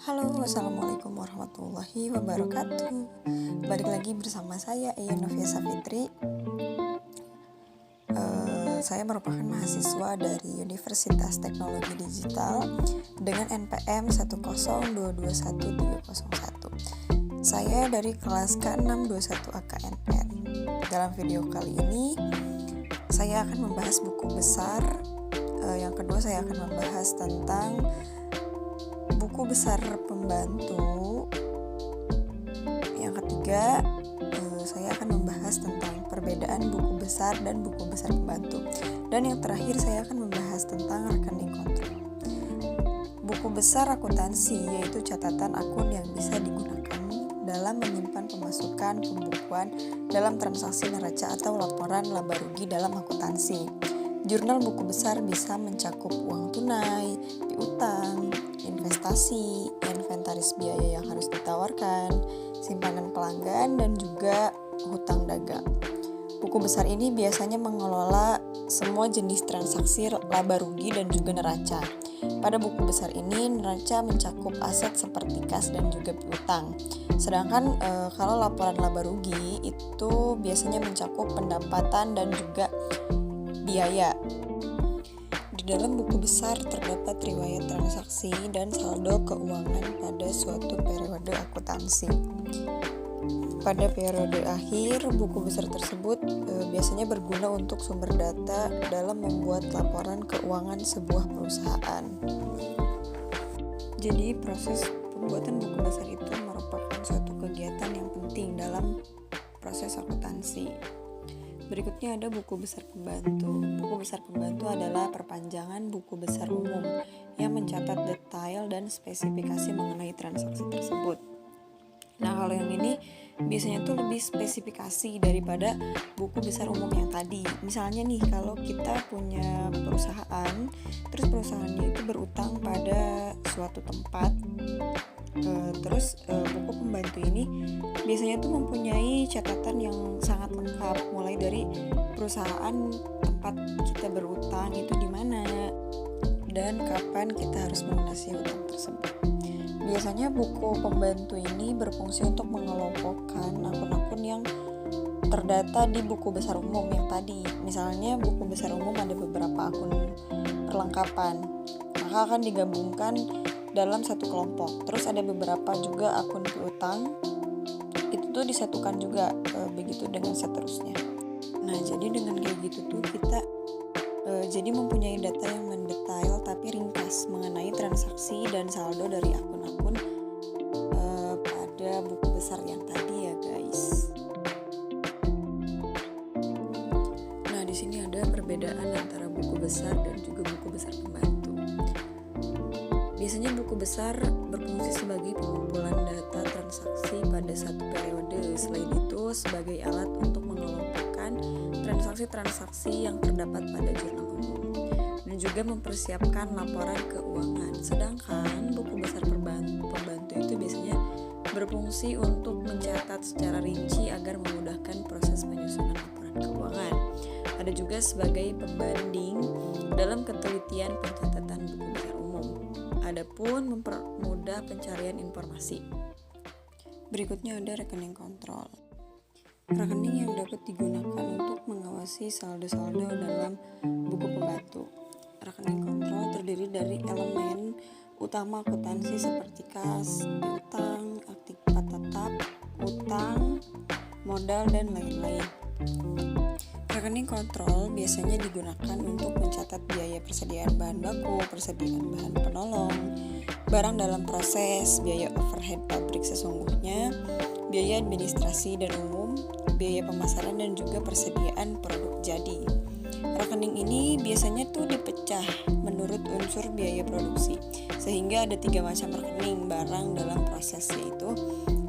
Halo, assalamualaikum warahmatullahi wabarakatuh. Balik lagi bersama saya Eya Novia Safitri. Saya merupakan mahasiswa dari Universitas Teknologi Digital dengan NPM 1022131. Saya dari kelas K621 AKNR. Dalam video kali ini saya akan membahas buku besar. Yang kedua saya akan membahas tentang buku besar pembantu. Yang ketiga, saya akan membahas tentang perbedaan buku besar dan buku besar pembantu. Dan yang terakhir, saya akan membahas tentang rekening kontrol. Buku besar akuntansi yaitu catatan akun yang bisa digunakan dalam menyimpan pemasukan, pembukuan dalam transaksi neraca atau laporan laba rugi dalam akuntansi. Jurnal buku besar bisa mencakup uang tunai, piutang, investasi, inventaris biaya yang harus ditawarkan, simpanan pelanggan, dan juga hutang dagang. Buku besar ini biasanya mengelola semua jenis transaksi laba rugi dan juga neraca. Pada buku besar ini, neraca mencakup aset seperti kas dan juga piutang. Sedangkan kalau laporan laba rugi itu biasanya mencakup pendapatan dan juga biaya. Di dalam buku besar terdapat riwayat transaksi dan saldo keuangan pada suatu periode akuntansi. Pada periode akhir, buku besar tersebut biasanya berguna untuk sumber data dalam membuat laporan keuangan sebuah perusahaan. Jadi, proses pembuatan buku besar itu merupakan suatu kegiatan yang penting dalam proses akuntansi. Berikutnya ada buku besar pembantu. Buku besar pembantu adalah perpanjangan buku besar umum yang mencatat detail dan spesifikasi mengenai transaksi tersebut. Nah, kalau yang ini biasanya tuh lebih spesifikasi daripada buku besar umum yang tadi. Misalnya nih, kalau kita punya perusahaan, terus perusahaannya itu berutang pada suatu tempat, buku pembantu ini biasanya tuh mempunyai catatan yang sangat lengkap, mulai dari perusahaan tempat kita berutang itu di mana dan kapan kita harus melunasi hutang tersebut. Biasanya buku pembantu ini berfungsi untuk mengelompokkan akun-akun yang terdata di buku besar umum yang tadi. Misalnya buku besar umum ada beberapa akun perlengkapan, maka akan digabungkan dalam satu kelompok. Terus ada beberapa juga akun piutang, itu tuh disatukan juga, begitu dengan seterusnya. Nah, jadi dengan kayak gitu tuh kita jadi mempunyai data yang mendetail tapi ringkas mengenai transaksi dan saldo dari akun-akun pada buku besar yang tadi ya guys. Nah, di sini ada perbedaan antara buku besar dan juga buku besar pembantu. Biasanya buku besar berfungsi sebagai pengumpulan data transaksi pada satu periode. Selain itu, sebagai alat untuk mengelompokkan transaksi-transaksi yang terdapat pada jurnal umum dan juga mempersiapkan laporan keuangan. Sedangkan buku besar pembantu itu biasanya berfungsi untuk mencatat secara rinci agar memudahkan proses penyusunan laporan keuangan. Ada juga sebagai pembanding dalam ketelitian pencatatan buku besar umum. Adapun mempermudah pencarian informasi. Berikutnya ada rekening kontrol. Rekening yang dapat digunakan untuk mengawasi saldo-saldo dalam buku pembantu. Rekening kontrol terdiri dari elemen utama akuntansi seperti kas, piutang, aktiva tetap, utang, modal, dan lain-lain. Rekening kontrol biasanya digunakan untuk mencatat biaya persediaan bahan baku, persediaan bahan penolong, barang dalam proses, biaya overhead pabrik sesungguhnya, biaya administrasi dan umum, biaya pemasaran, dan juga persediaan produk jadi. Rekening ini biasanya tuh dipecah menurut unsur biaya produksi, sehingga ada 3 macam rekening barang dalam proses, yaitu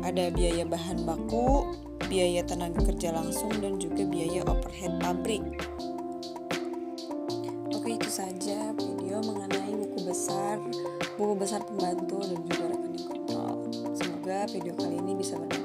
ada biaya bahan baku, biaya tenaga kerja langsung, dan juga biaya overhead pabrik. Oke, itu saja video mengenai buku besar pembantu dan juga rekening kontrol. Semoga video kali ini bisa bermanfaat